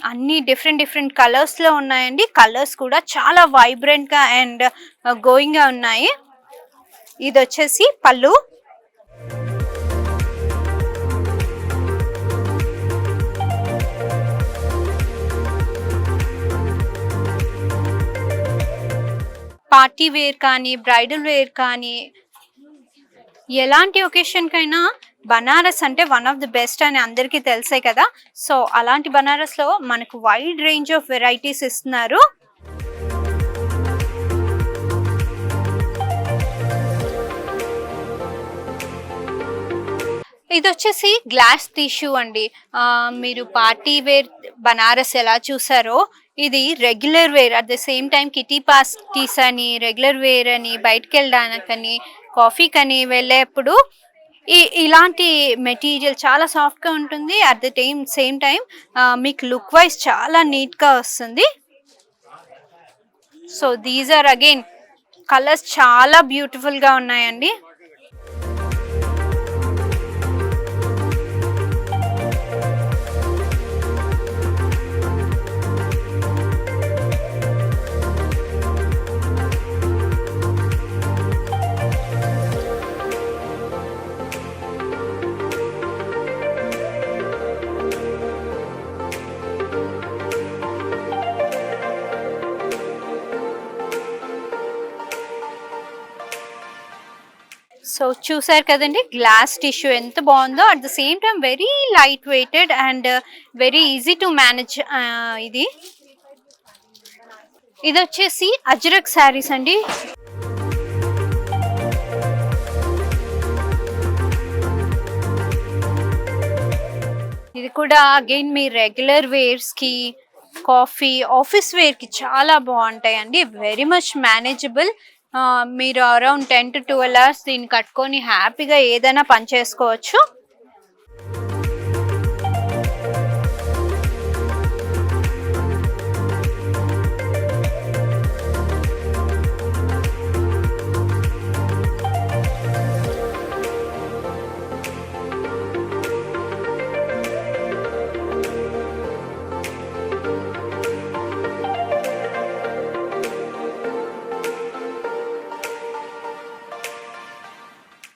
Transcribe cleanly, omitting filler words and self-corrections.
అన్ని different different colours లో ఉన్నాయండి. కలర్స్ కూడా చాలా వైబ్రెంట్ గా అండ్ గోయింగ్ గా ఉన్నాయి. ఇది వచ్చేసి పళ్ళు. పార్టీ వేర్ కానీ, బ్రైడల్ వేర్ కానీ, ఎలాంటి ఒకేషన్ కైనా బనారస్ అంటే వన్ ఆఫ్ ది బెస్ట్ అని అందరికీ తెలిసే కదా. సో అలాంటి బనారస్ లో మనకు వైడ్ రేంజ్ ఆఫ్ వెరైటీస్ ఇస్తున్నారు. ఇది వచ్చేసి గ్లాస్ టిష్యూ అండి. మీరు పార్టీ వేర్ బనారస్ ఎలా చూసారో ఇది regular wear at the same time kitty parties అని, రెగ్యులర్ వేర్ అని, బయటకు వెళ్ళడానికని, కాఫీకని వెళ్ళేప్పుడు ఇలాంటి మెటీరియల్ చాలా సాఫ్ట్గా ఉంటుంది. అట్ ద సేమ్ టైం మీకు లుక్ వైజ్ చాలా నీట్గా వస్తుంది. So these are again colours చాలా బ్యూటిఫుల్గా ఉన్నాయండి. సో చూసారు కదండి గ్లాస్ టిష్యూ ఎంత బాగుందో. At the same time very light weighted and very easy to manage. ఇది వచ్చేసి అజ్రక్ శారీస్ అండి. ఇది కూడా అగైన్ మీ రెగ్యులర్ వేర్స్కి, కాఫీ, ఆఫీస్ వేర్కి చాలా బాగుంటాయండి. Very much manageable. మీరు అరౌండ్ 10 to 12 hours దీన్ని కట్టుకొని హ్యాపీగా ఏదైనా పని చేసుకోవచ్చు.